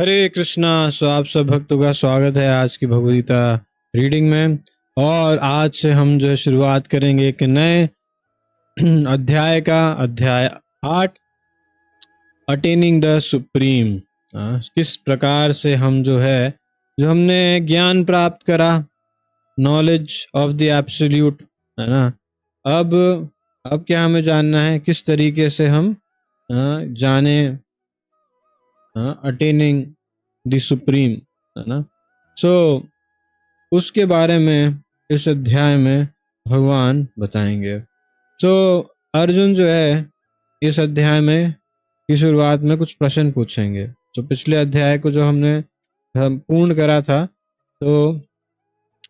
हरे कृष्णा। सो आप सब भक्तों का स्वागत है आज की भगवद गीता रीडिंग में। और आज से हम जो है शुरुआत करेंगे एक नए अध्याय का, अध्याय 8, अटेनिंग द सुप्रीम। किस प्रकार से हम जो हमने ज्ञान प्राप्त करा, नॉलेज ऑफ द एब्सोल्यूट, है ना। अब क्या हमें जानना है, किस तरीके से हम जाने अटेनिंग द सुप्रीम, है ना। सो उसके बारे में इस अध्याय में भगवान बताएंगे। सो अर्जुन जो है इस अध्याय में की शुरुआत में कुछ प्रश्न पूछेंगे। तो पिछले अध्याय को जो हमने पूर्ण करा था, तो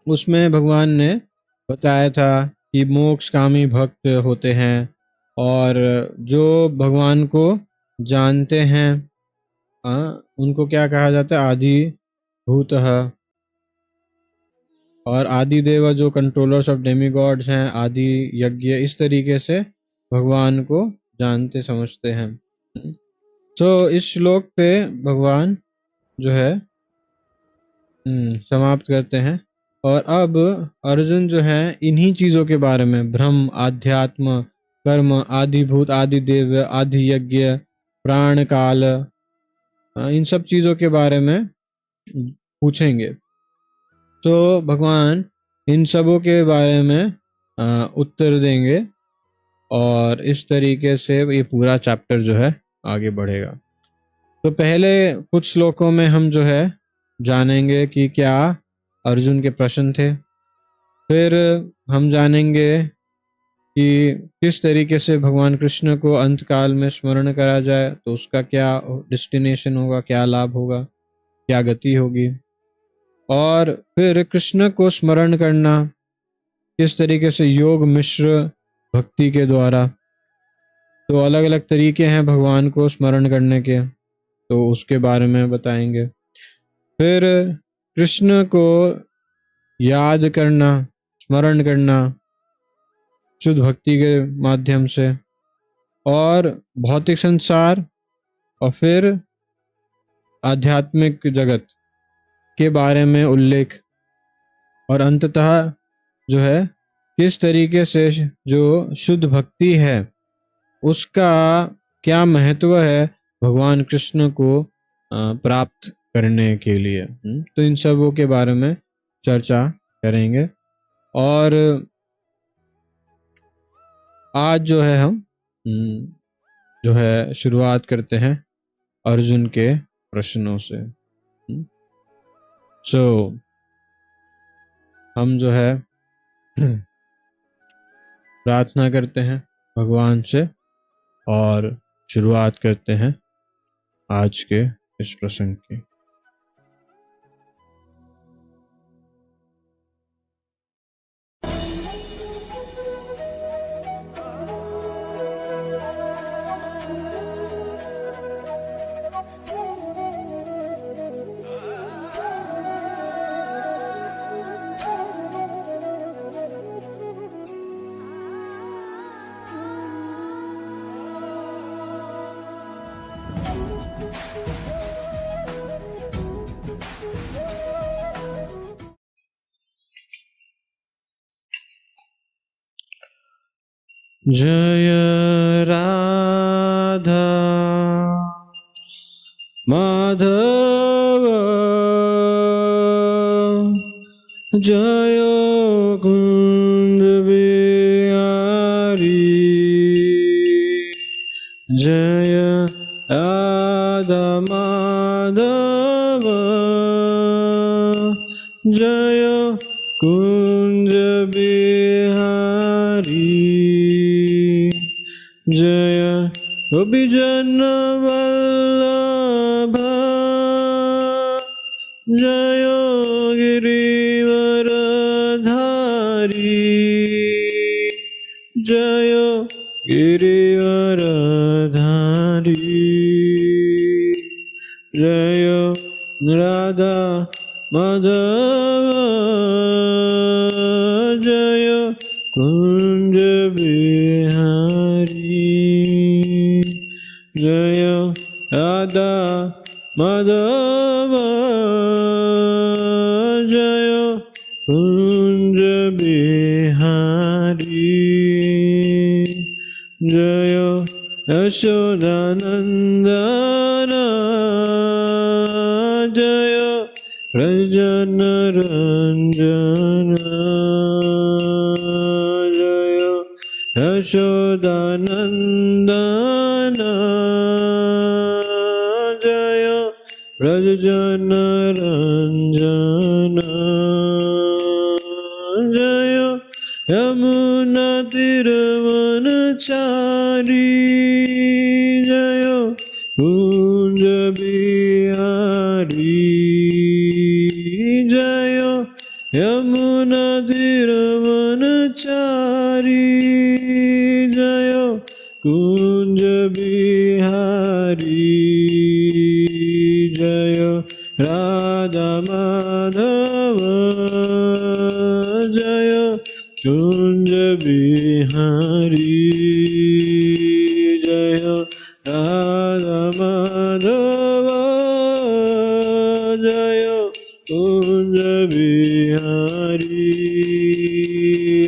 उसमें भगवान ने बताया था कि मोक्ष कामी भक्त होते हैं और जो भगवान को जानते हैं उनको क्या कहा जाता है, आदि भूतः। और आदि देव जो कंट्रोलर्स ऑफ डेमिगॉड्स हैं, आदि यज्ञ, इस तरीके से भगवान को जानते समझते हैं। तो इस श्लोक पे भगवान जो है समाप्त करते हैं। और अब अर्जुन जो है इन्हीं चीजों के बारे में, ब्रह्म, आध्यात्म, कर्म, आदिभूत, आदि देव, आदि यज्ञ, प्राण काल, इन सब चीजों के बारे में पूछेंगे। तो भगवान इन सबों के बारे में उत्तर देंगे और इस तरीके से ये पूरा चैप्टर जो है आगे बढ़ेगा। तो पहले कुछ श्लोकों में हम जो है जानेंगे कि क्या अर्जुन के प्रश्न थे। फिर हम जानेंगे कि किस तरीके से भगवान कृष्ण को अंत काल में स्मरण करा जाए तो उसका क्या डेस्टिनेशन होगा, क्या लाभ होगा, क्या गति होगी। और फिर कृष्ण को स्मरण करना किस तरीके से, योग मिश्र भक्ति के द्वारा। तो अलग अलग तरीके हैं भगवान को स्मरण करने के, तो उसके बारे में बताएंगे। फिर कृष्ण को याद करना, स्मरण करना शुद्ध भक्ति के माध्यम से, और भौतिक संसार और फिर आध्यात्मिक जगत के बारे में उल्लेख। और अंततः जो है किस तरीके से जो शुद्ध भक्ति है उसका क्या महत्व है भगवान कृष्ण को प्राप्त करने के लिए। तो इन सबों के बारे में चर्चा करेंगे। और आज जो है हम जो है शुरुआत करते हैं अर्जुन के प्रश्नों से। सो हम जो है प्रार्थना करते हैं भगवान से और शुरुआत करते हैं आज के इस प्रसंग की। जय राधा माधव, जय कुंज बिहारी, जय राधा माधव, जय कुंज बिहारी, जय गोपीजन वल्लभ, जय गिरिवर धारी, जय गिरिवर धारी, जय राधा माधव, जय कुंज बिहारी, जय राधा माधव, यशोदानन्दना जय व्रजनरञ्जना जय यशोदानन्दना जय व्रजनरञ्जना जय यमुनातीरवनचारी जय कुञ्ज बिहारी जय यमुनातीरवनचारी जय कुञ्ज बिहारी जय राधा माधव जय कुञ्ज बिहारी जय राधा माधव जय कुञ्ज बिहारी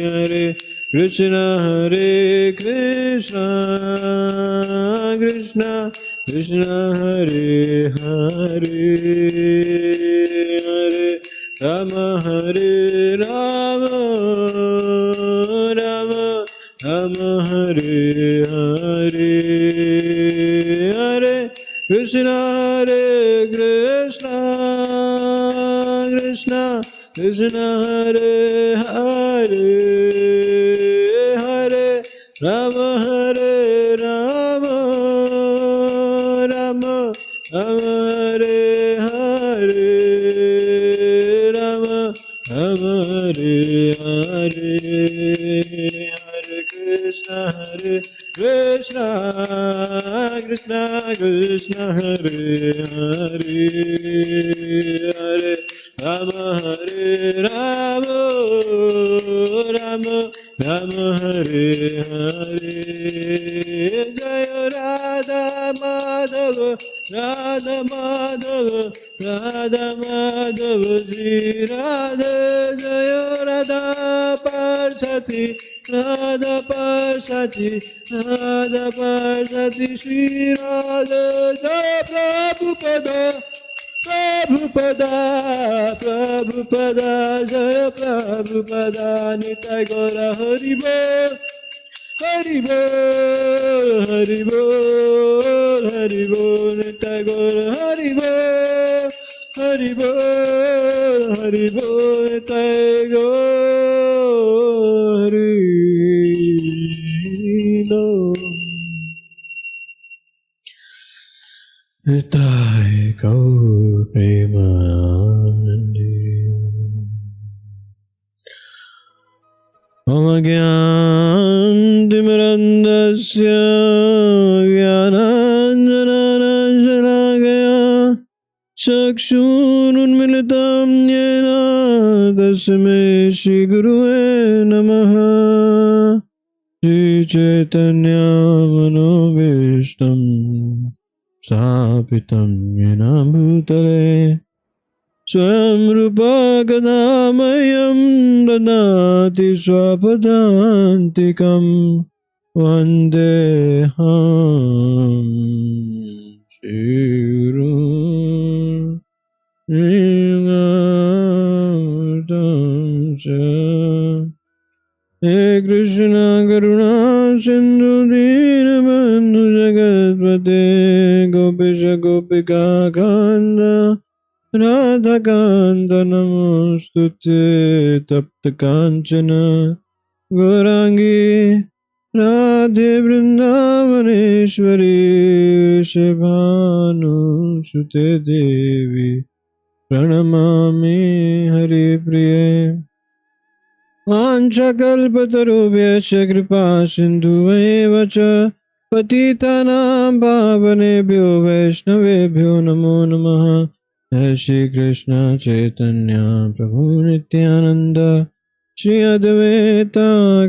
हरे कृष्ण कृष्ण कृष्ण हरे हरे हरे राम राम राम हरे हरे हरे कृष्ण कृष्ण कृष्ण हरे हरे हरे राम राम राम हरे हरे राम हरे हरे हरे कृष्ण कृष्ण कृष्ण हरे हरे हरे राम राम राम हरे हरे जय राधा माधव श्री राधे जय राधा पार्षति श्री राधे जय प्रभुपदा जय प्रभुपदा निताय गौर हरि बोल हरि बोल निताय गौर हरि बोल निताय गौर हरि बोल निताय गौर प्रेमानंदे। ओम ज्ञानतिमिरन्धस्य ज्ञानाञ्जनशलाकया चक्षुरुन्मिलितं येन तस्मै श्रीगुरुवे नमः। श्रीचैतन्यमनोभीष्टं स्थापितं येन भूतले स्वयं रूपा कदा मह्यं ददाति स्वपदान्तिकं वन्देऽहं श्रीगुरुं हे कृष्ण करुणा सिन्धु दीनबन्धु जगत्पते गोपीश गोपिका कान्त राधाकान्त नमोस्तुते तप्त काञ्चन गौराङ्गी राधे वृन्दावनेश्वरी वृषभानुसुते देवी प्रणमामि हरिप्रिये। वाञ्छाकल्पतरुभ्यश्च कृपा सिन्धुभ्येव च पतितानां पावनेभ्यो वैष्णवेभ्यो नमो नमः। जय श्री कृष्ण चैतन्य प्रभु नित्यानंद श्री अद्वैत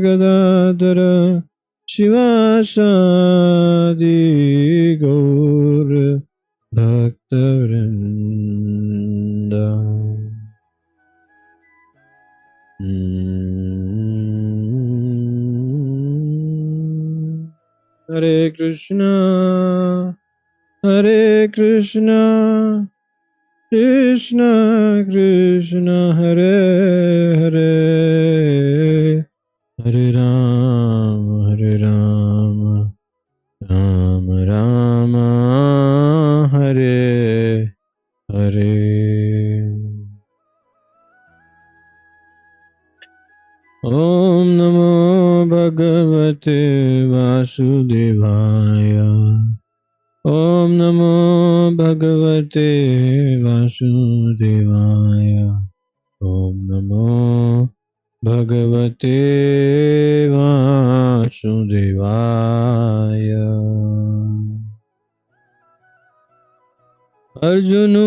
गदाधर शिवासादि गौर भक्तवृंद। Hare Krishna, Hare Krishna, Krishna Krishna, Hare Hare, Hare Rama, Rama Rama, Hare Hare. Om Namo Bhagavate Vasudevaya. Om Namo Bhagavate Vasudevaya. Om Namo Bhagavate Vasudevaya. Arjuna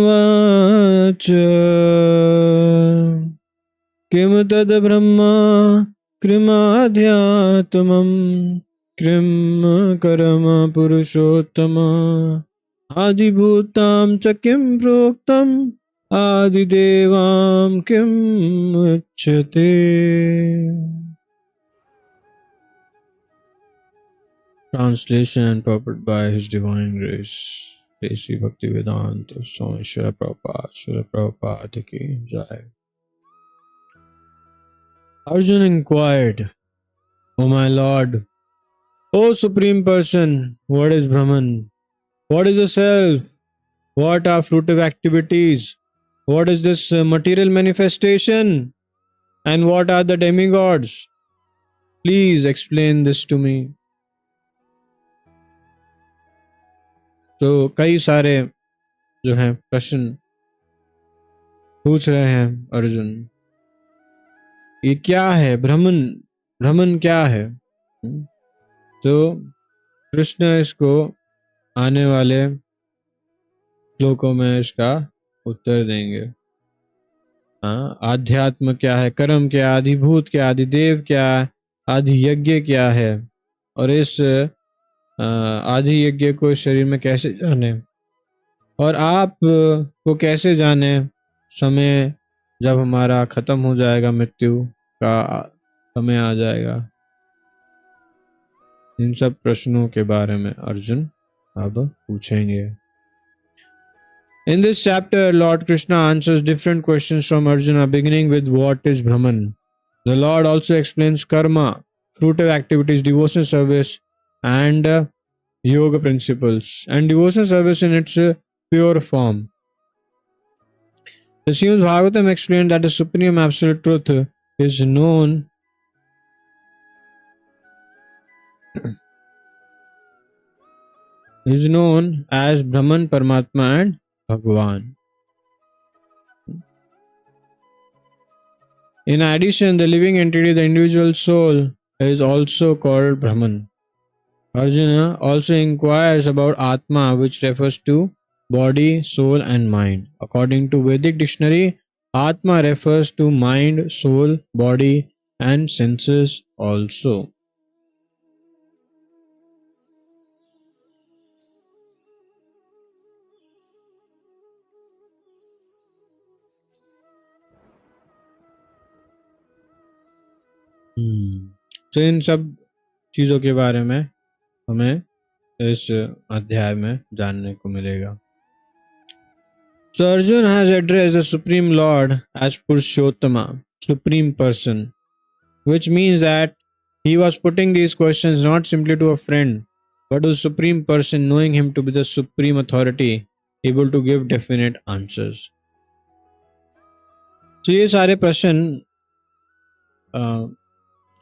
Kim tad brahma krimadhyatmam krim karama purushottama adibhutam cha kim proktam adidevam kim uchyate. Translation and purport by His Divine Grace Sri Bhakti Vedanta Swami Srila Prabhupada ki Jai. Arjuna inquired, O my Lord, O Supreme Person, what is Brahman? What is the self? What are fruitive activities? What is this material manifestation? And what are the demigods? Please explain this to me. तो कई सारे जो हैं प्रश्न पूछ रहे हैं अर्जुन, ये क्या है ब्राह्मण, ब्राह्मण क्या है? तो कृष्ण इसको आने वाले श्लोकों में इसका उत्तर देंगे। आध्यात्म क्या है, कर्म क्या, आदिभूत क्या, आदिदेव क्या, आदि यज्ञ क्या है, और इस आदि यज्ञ को इस शरीर में कैसे जाने, और आप को कैसे जाने समय जब हमारा खत्म हो जाएगा, मृत्यु का समय आ जाएगा। इन सब प्रश्नों के बारे में अर्जुन अब पूछेंगे। In this chapter, Lord Krishna answers different questions from Arjuna, beginning with what is Brahman. The Lord also explains karma, fruitive activities, devotional service, and yoga principles, and devotional service in its pure form. The Srimad Bhagavatam explained that the supreme absolute truth is known as Brahman, Paramatma, and Bhagavan. In addition, the living entity, the individual soul, is also called Brahman. Arjuna also inquires about Atma, which refers to body, soul, and mind. According to Vedic dictionary, Atma refers to mind, soul, body, and senses also. तो इन सब चीजों के बारे में हमें इस अध्याय में जानने को मिलेगा। So Arjuna has addressed the Supreme Lord as Purushottama, Supreme Person, which means that he was putting these questions not simply to a friend, but to the Supreme Person, knowing him to be the Supreme Authority, able to give definite answers. So ये सारे प्रश्न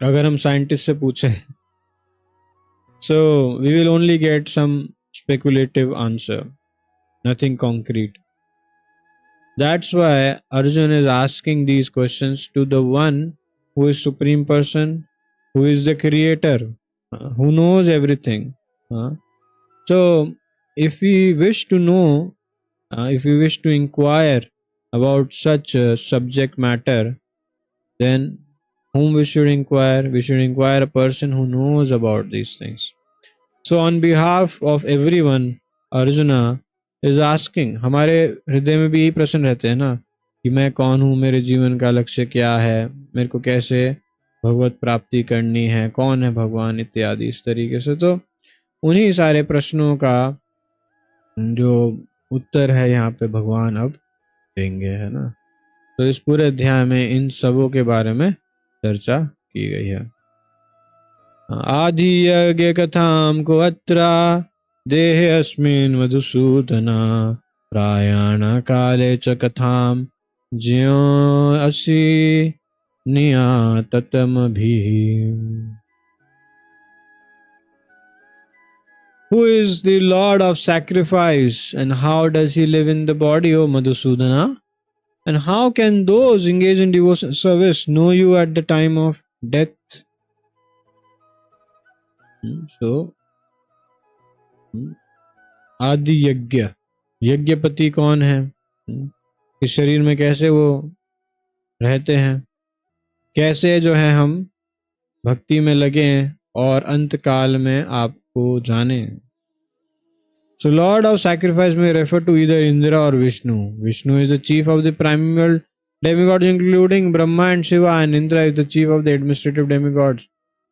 अगर हम scientist से पूछें, so we will only get some speculative answer, nothing concrete. That's why Arjuna is asking these questions to the one who is Supreme Person, who is the Creator, who knows everything. So if we wish to know, if we wish to inquire about such a subject matter, then whom we should inquire? We should inquire a person who knows about these things. So on behalf of everyone, Arjuna is asking, हमारे हृदय में भी यही प्रश्न रहते हैं ना कि मैं कौन हूँ, मेरे जीवन का लक्ष्य क्या है, मेरे को कैसे भगवत प्राप्ति करनी है, कौन है भगवान इत्यादि, इस तरीके से। तो उन्हीं सारे प्रश्नों का जो उत्तर है यहाँ पे भगवान अब देंगे, है ना। तो इस पूरे अध्याय में इन सबों के बारे में चर्चा की गई है। आदि यज्ञ कथाम को अत्रा देहे अस्मिन् मधुसूदना प्रायाण काले च कथाम ज्यो असि नियाततमभिः। Who is the Lord of sacrifice, and how does he live in the body, O Madhusūdana? And how can those engaged in devotional service know you at the time of death? So, आदि यज्ञ, यज्ञपति कौन है, इस शरीर में कैसे वो रहते हैं, कैसे जो है हम भक्ति में लगे और अंत काल में आपको जाने। So Lord of sacrifice may refer to either Indra or Vishnu. Vishnu is the chief of the primeval demigods including Brahma and Shiva, and Indra is the chief of the administrative demigods.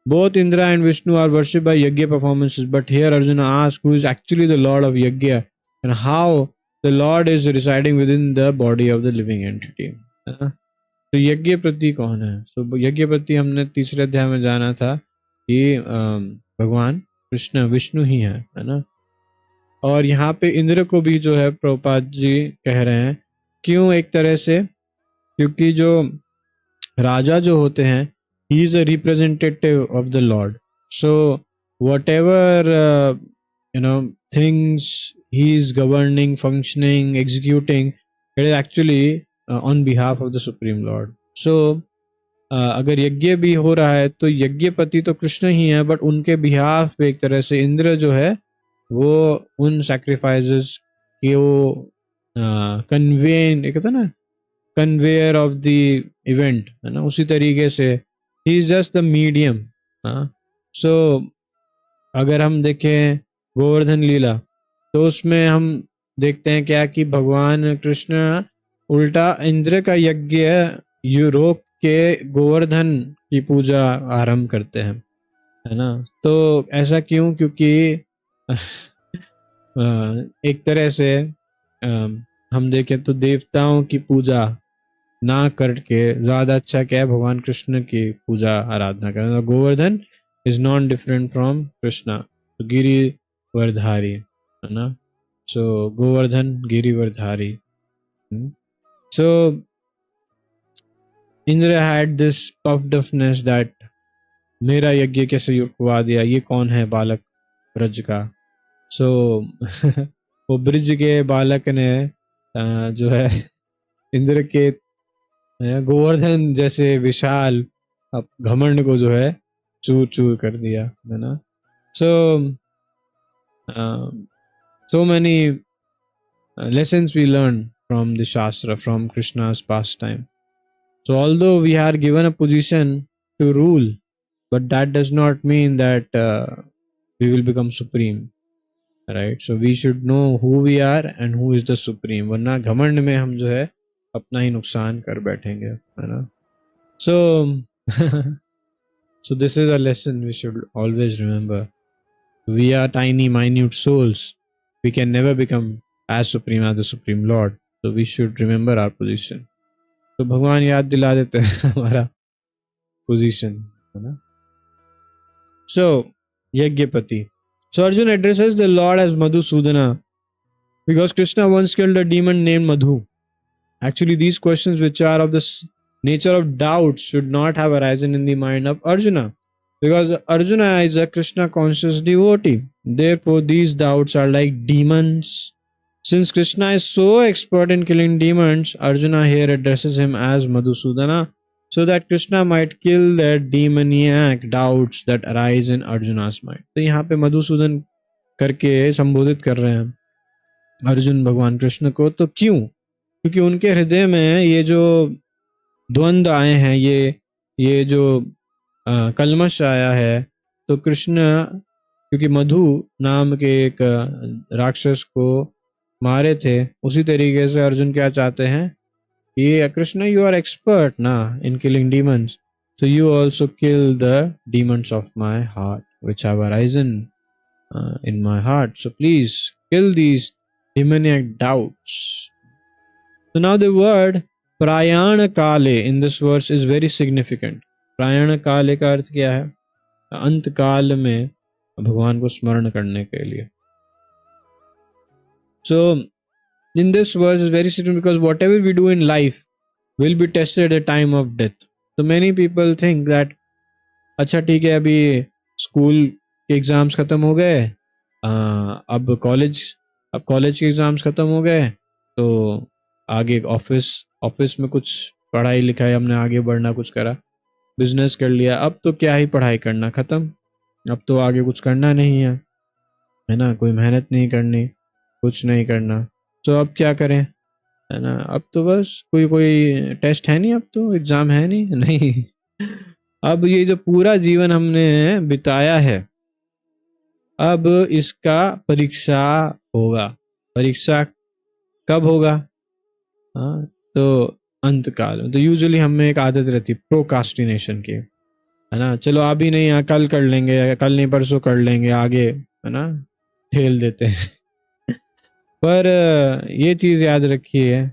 Both Indra and Vishnu are worshipped by yajna performances, but here Arjuna asks who is actually the Lord of yajna and how the Lord is residing within the body of the living entity. तो यज्ञपति कौन है? So यज्ञपति हमने तीसरे अध्याय में जाना था कि भगवान कृष्ण विष्णु ही है ना। और यहाँ पे इंद्र को भी जो है प्रभुपाद जी कह रहे हैं, क्यों एक तरह से, क्योंकि जो राजा जो होते हैं he is a representative of the Lord. So whatever things he is governing, functioning, executing, it is actually on behalf of the Supreme Lord. So अगर यज्ञ भी हो रहा है तो यज्ञपति तो कृष्ण ही है, बट उनके बिहाफ पे एक तरह से इंद्र जो है वो उन सैक्रिफाइसेस के वो कन्वेयर ऑफ द इवेंट, है ना, उसी तरीके से ही is just the medium. So अगर हम देखें गोवर्धन लीला तो उसमें हम देखते हैं क्या कि भगवान कृष्ण उल्टा इंद्र का यज्ञ रोक के गोवर्धन की पूजा आरंभ करते हैं, है ना। तो ऐसा क्यों? क्योंकि एक तरह से हम देखें तो देवताओं की पूजा ना करके ज्यादा अच्छा क्या है भगवान कृष्ण की पूजा आराधना करना। Govardhan is non different from Krishna, तो गिरिवरधारी, है ना। सो गोवर्धन गिरिवरधारी। सो इंद्र हैड दिस पफ्डनेस दैट मेरा यज्ञ कैसे युक्तवा दिया, ये कौन है बालक ब्रज का। सो वो ब्रज के बालक ने जो है इंद्र के गोवर्धन जैसे विशाल घमंड को जो है चूर चूर कर दिया, है ना। So many lessons we learn from the Shastra, from Krishna's pastime. So although we are given a position to rule, but that does not mean that we will become supreme, right? So we should know who we are and who is the supreme, वरना घमंड में हम जो है अपना ही नुकसान कर बैठेंगे, है ना। So this is a lesson we should always remember. We are tiny minute souls. We can never become as supreme as the Supreme Lord. So we should remember our position. तो भगवान याद दिला देते हैं हमारा position, है ना। So यज्ञपति. So Arjuna addresses the Lord as Madhusūdana because Krishna once killed a demon named Madhu. Actually, these questions, which are of the nature of doubts, should not have arisen in the mind of Arjuna, because Arjuna is a Krishna conscious devotee. Therefore, these doubts are like demons. Since Krishna is so expert in killing demons, Arjuna here addresses him as Madhusūdana, so that Krishna might kill the demoniac doubts that arise in Arjuna's mind. तो यहाँ पे मधुसूदन करके संबोधित कर रहे हैं अर्जुन भगवान कृष्ण को। तो क्यों? क्योंकि उनके हृदय में ये जो द्वंद्व आए हैं, ये जो कलमश आया है, तो कृष्ण क्योंकि मधु नाम के एक राक्षस को मारे थे, उसी तरीके से अर्जुन क्या चाहते हैं कि कृष्ण यू आर एक्सपर्ट ना इन killing demons, so you also kill the demons of my heart which have arisen in my heart. So please kill these demoniac doubts. So now the word prayana kale in this verse is very significant. prayana kale का अर्थ क्या है? अंत काल में भगवान को स्मरण करने के लिए. So in this verse is very significant because whatever we do in life will be tested at the time of death. So many people think that अच्छा ठीक है अभी स्कूल के एग्जाम्स खत्म हो गए, अब कॉलेज के एग्जाम्स खत्म हो गए, तो आगे ऑफिस में कुछ पढ़ाई लिखाई हमने आगे बढ़ना कुछ करा, बिजनेस कर लिया, अब तो क्या ही पढ़ाई करना, खत्म, अब तो आगे कुछ करना नहीं है ना, कोई मेहनत नहीं करनी, कुछ नहीं करना, तो अब क्या करें, है ना, अब तो बस कोई टेस्ट है नहीं, अब तो एग्जाम है नहीं अब ये जो पूरा जीवन हमने बिताया है, अब इसका परीक्षा होगा. परीक्षा कब होगा? हाँ, तो अंत काल में. तो यूजुअली हमें एक आदत रहती है प्रोकास्टिनेशन की, है ना, चलो अभी नहीं, कल कर लेंगे, कल नहीं परसों कर लेंगे, आगे, है ना, ठेल देते हैं पर ये चीज याद रखिए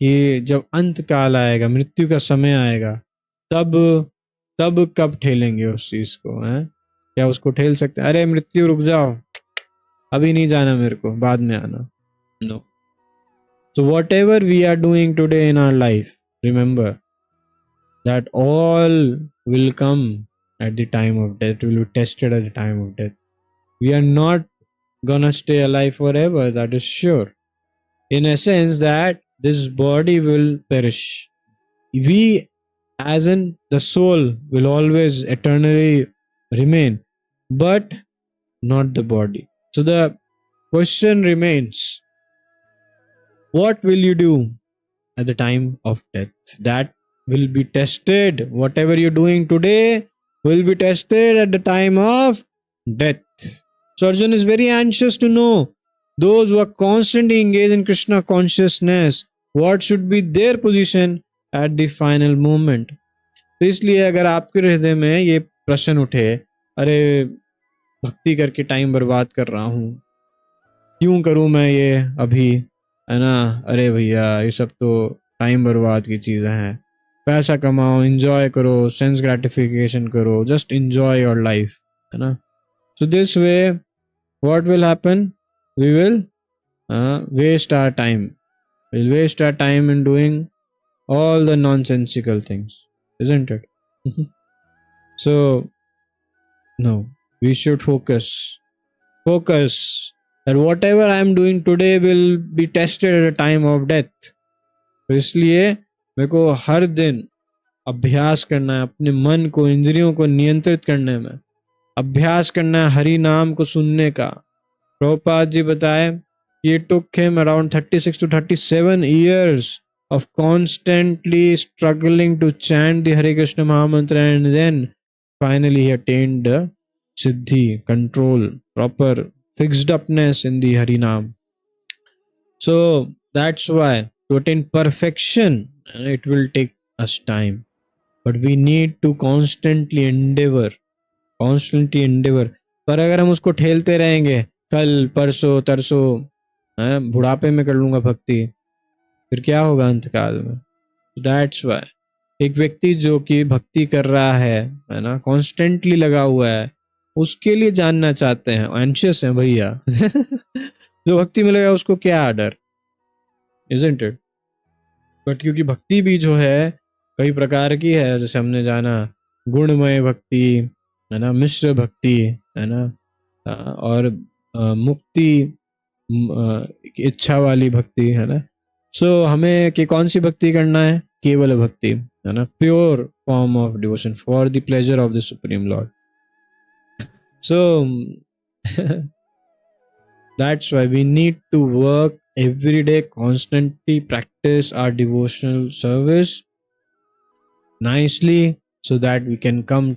कि जब अंत काल आएगा, मृत्यु का समय आएगा, तब कब ठेलेंगे उस चीज को, हैं? क्या उसको ठेल सकते हैं? अरे मृत्यु रुक जाओ, अभी नहीं जाना मेरे को, बाद में आना. No. So whatever we are doing today in our life, remember that all will come at the time of death, will be tested at the time of death. We are not gonna stay alive forever, that is sure. In a sense that this body will perish. We, as in the soul, will always eternally remain, but not the body. So the question remains, what will you do at the time of death? That will be tested. Whatever you're doing today will be tested at the time of death. So Arjuna is very anxious to know those who are constantly engaged in Krishna consciousness, what should be their position at the final moment. तो इसलिए अगर आपके हृदय में ये प्रश्न उठे, अरे भक्ति करके टाइम बर्बाद कर रहा हूँ, क्यों करूँ मैं ये अभी, है ना, अरे भैया ये सब तो टाइम बर्बाद की चीज़ें हैं, पैसा कमाओ, एंजॉय करो, सेंस ग्रेटिफिकेशन करो, जस्ट एंजॉय योर लाइफ, है ना. So this way what will happen? We will waste our time. We'll waste our time in doing all the nonsensical things, isn't it? So, no, we should focus that whatever I am doing today will be tested at the time of death. तो इसलिए मेरे को हर दिन अभ्यास करना है, अपने मन को, इंद्रियों को नियंत्रित करने में अभ्यास करना है, हरि नाम को सुनने का. प्रभुपाद जी बताए कि it took him around 36 to 37 years of constantly struggling to chant the Hare Krishna Mahamantra, and then finally he attained the siddhi, control, proper fixed upness in the Hari Nam. So that's why to attain perfection, it will take us time, but we need to constantly endeavor. पर अगर हम उसको ठेलते रहेंगे, कल परसों तरसों, बुढ़ापे में कर लूंगा भक्ति, फिर क्या होगा अंतकाल में. दैट्स वाई एक व्यक्ति जो कि भक्ति कर रहा है ना, कॉन्स्टेंटली लगा हुआ है, उसके लिए जानना चाहते हैं, एंशियस है भैया जो भक्ति में लगा उसको क्या डर, इजंट इट. बट क्योंकि भक्ति भी जो है कई प्रकार की है, जैसे हमने जाना गुणमय भक्ति, है ना, मिश्र भक्ति, है ना, और मुक्ति इच्छा वाली भक्ति, है ना. सो हमें कि कौन सी भक्ति करना है? केवल भक्ति, है ना, pure form of devotion for the pleasure of the supreme lord. So that's why we need to work every day, constantly practice our devotional service nicely so that we can come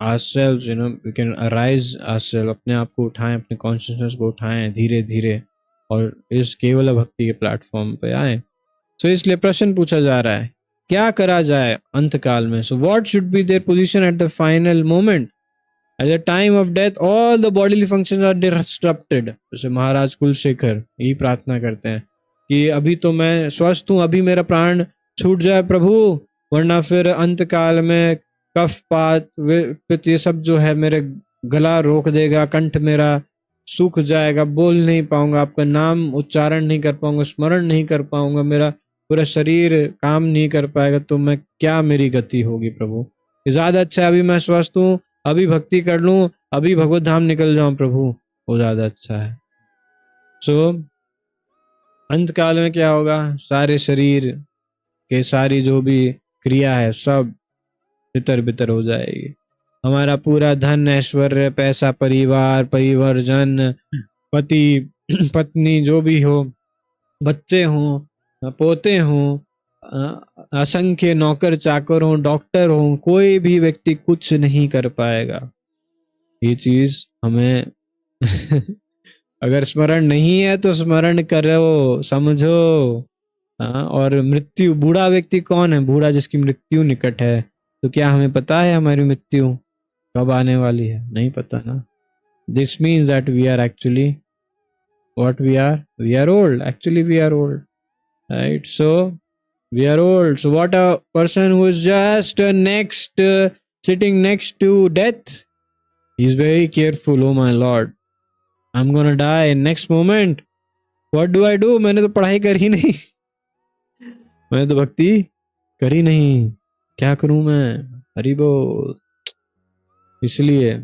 ourselves, we can arise ourselves, अपने आप को उठाएं, अपने consciousness को उठाएं धीरे धीरे और इस केवल भक्ति के प्लेटफॉर्म पे आए. So इसलिए प्रश्न पूछा जा रहा है, क्या करा जाए अंत काल में? So what should be their position at the final moment? At the time of death, all the bodily functions are disrupted. जैसे महाराज कुलशेखर यही प्रार्थना करते हैं कि अभी तो मैं स्वस्थ हूँ, अभी मेरा प्राण छूट जाए प्रभु, वरना फिर अंत काल में कफ पात पित्त ये सब जो है मेरे गला रोक देगा, कंठ मेरा सूख जाएगा, बोल नहीं पाऊंगा, आपका नाम उच्चारण नहीं कर पाऊंगा, स्मरण नहीं कर पाऊंगा, मेरा पूरा शरीर काम नहीं कर पाएगा, तो मैं क्या मेरी गति होगी प्रभु। ज्यादा अच्छा है अभी मैं स्वस्थ हूँ, अभी भक्ति कर लूं, अभी भगवत धाम निकल जाऊं प्रभु, वो ज्यादा अच्छा है। सो अंत काल में क्या होगा, सारे शरीर के सारी जो भी क्रिया है सब तितर बितर हो जाएगी। हमारा पूरा धन ऐश्वर्य पैसा परिवार परिवारजन पति पत्नी जो भी हो, बच्चे हों पोते हों, असंख्य नौकर चाकर हों, डॉक्टर हों, कोई भी व्यक्ति कुछ नहीं कर पाएगा। ये चीज हमें अगर स्मरण नहीं है तो स्मरण करो, समझो। और मृत्यु, बूढ़ा व्यक्ति कौन है, बूढ़ा जिसकी मृत्यु निकट है, तो क्या हमें पता है हमारी मृत्यु कब आने वाली है, नहीं पता ना। This means that we are actually what we are old, actually we are old, right? So we are old. So what a person who is just sitting next to death, he is very careful. Oh my lord, I'm gonna die next moment. What do I do? मैंने तो पढ़ाई करी नहीं, मैंने तो भक्ति करी नहीं, क्या करूं मैं, हरि बोल। इसलिए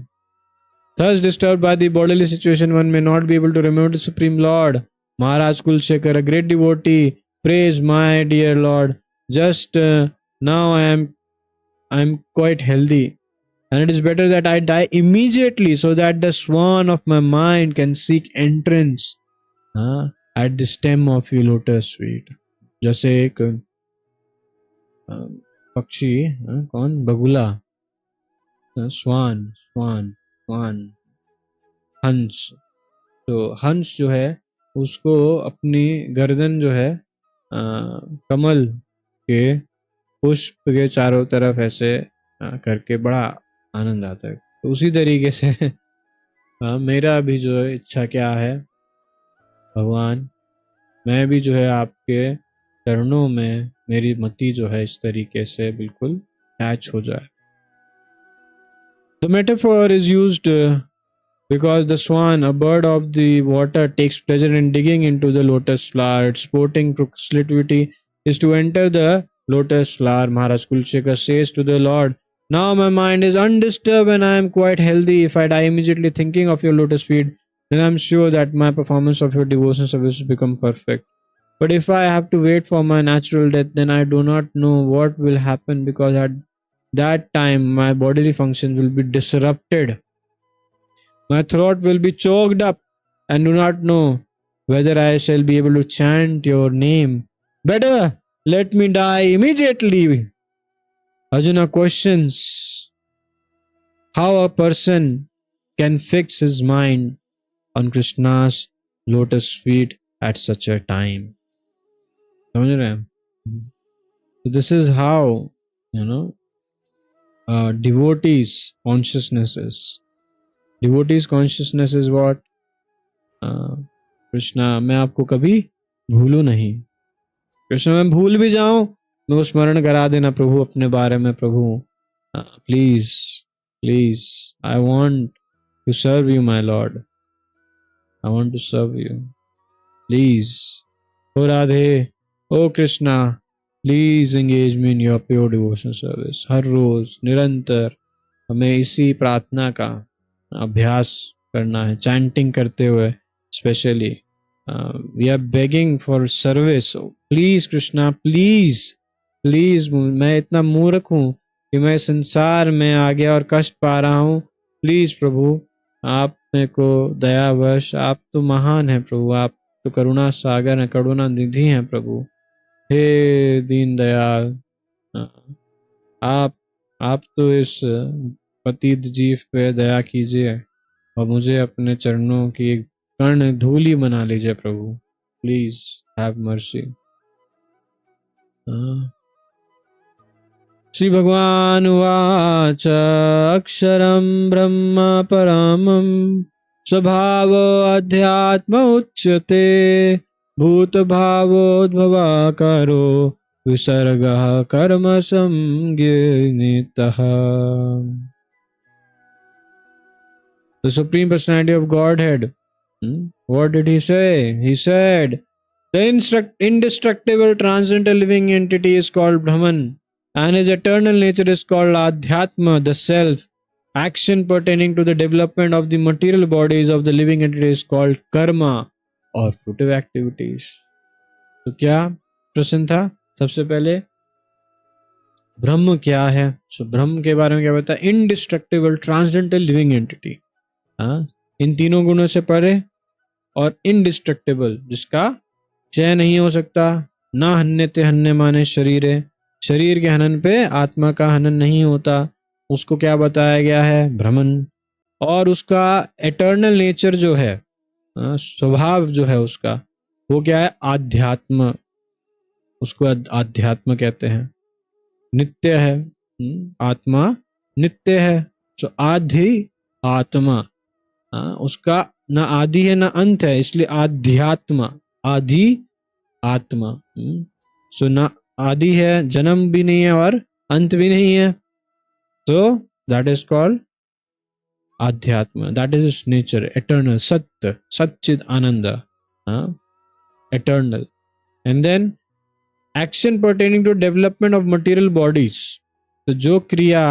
thus disturbed by the bodily situation, one may not be able to remember the Supreme Lord. Maharaj Kulshekar, a great devotee, praise my dear Lord. Just now I am quite healthy, and it is better that I die immediately, so that the swan of my mind can seek entrance at the stem of your lotus feet. जैसे एक पक्षी, कौन, बगुला, स्वान स्वान स्वान हंस, तो हंस जो है उसको अपनी गर्दन जो है कमल के पुष्प के चारों तरफ ऐसे करके बड़ा आनंद आता है। तो उसी तरीके से मेरा भी जो है इच्छा क्या है, भगवान मैं भी जो है आपके चरणों में मेरी मति जो है इस तरीके से बिल्कुल अटैच हो जाए। The metaphor is used because the swan, a bird of the water, takes pleasure in digging into the lotus flower. Its sporting proclivity is to enter the lotus flower. Maharaj Kulshekar says to the Lord, now my mind is undisturbed and I am quite healthy. If I die immediately thinking of your lotus feet, then I am sure that my performance of your devotion service will become perfect. But if I have to wait for my natural death, then I do not know what will happen, because at that time my bodily functions will be disrupted. My throat will be choked up and do not know whether I shall be able to chant your name. Better let me die immediately. Arjuna questions how a person can fix his mind on Krishna's lotus feet at such a time. समझ रहे हैं? So this is how, devotees consciousness is. Devotees consciousness is what? Krishna मैं आपको कभी भूलू नहीं, कृष्ण मैं भूल भी जाऊं मैं वो स्मरण करा देना प्रभु अपने बारे में, प्रभु please please I want to serve you my lord, I want to serve you please. ओ राधे, ओ Krishna, please engage me in your pure devotion service. हर रोज निरंतर हमें इसी प्रार्थना का अभ्यास करना है, चैंटिंग करते हुए specially we are begging for service. Please Krishna please please, मैं इतना मूर्ख हूँ कि मैं संसार में आ गया और कष्ट पा रहा हूँ, प्लीज प्रभु आप मेरे को दयावश, आप तो महान है प्रभु, आप तो करुणा सागर है, करुणा निधि है प्रभु, हे दीन दयाल, आप तो इस पतित जीव पे दया कीजिए और मुझे अपने चरणों की एक कर्ण धूलि बना लीजिए प्रभु, प्लीज हैव मर्सी। श्री भगवान उवाच अक्षरं ब्रह्म परमं स्वभाव अध्यात्म उच्यते भूत भावोद्भवाकारो विसर्गः कर्म संज्ञितः. The Supreme Personality of Godhead. What did he say? He said, the indestructible transcendental living entity is called Brahman, and his eternal nature is called Adhyatma, the self. Action pertaining to the development of the material bodies of the living entity is called karma or fruitive activities. तो क्या प्रश्न था? सबसे पहले ब्रह्म क्या है? सो ब्रह्म के बारे में क्या बताया? इंडिस्ट्रक्टिबल ट्रांसेंडेंटल लिविंग एंटिटी, इन तीनों गुणों से परे और इंडिस्ट्रक्टिबल, जिसका क्षय नहीं हो सकता, ना हन्यते हन्य माने शरीर है, शरीर के हनन पे आत्मा का हनन नहीं होता, उसको क्या बताया गया है? ब्रह्मन. और उसका एटर्नल नेचर जो है, स्वभाव जो है उसका, वो क्या है? आध्यात्म. उसको आध्यात्म कहते हैं. नित्य है, आत्मा नित्य है. तो आधि आत्मा, उसका ना आदि है ना अंत है, इसलिए आध्यात्म, आदि आत्मा. सो ना आदि है, जन्म भी नहीं है और अंत भी नहीं है, so that is called Adhyatma. That is its nature, eternal, Sat, Satchid Ananda, eternal. And then action pertaining to development of material bodies. तो जो क्रिया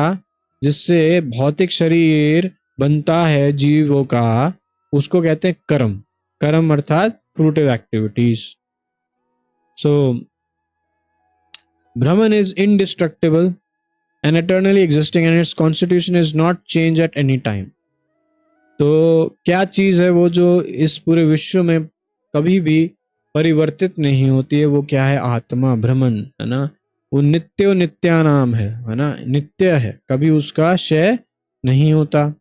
जिससे भौतिक शरीर बनता है जीवों का, उसको कहते हैं कर्म. कर्म अर्थात fruitive activities. So Brahman is indestructible and eternally existing, and its constitution is not changed at any time. तो क्या चीज है वो जो इस पूरे विश्व में कभी भी परिवर्तित नहीं होती है? वो क्या है? आत्मा, ब्रह्मन, है ना. वो नित्यो नित्यानाम है ना, नित्य है, कभी उसका क्षय नहीं होता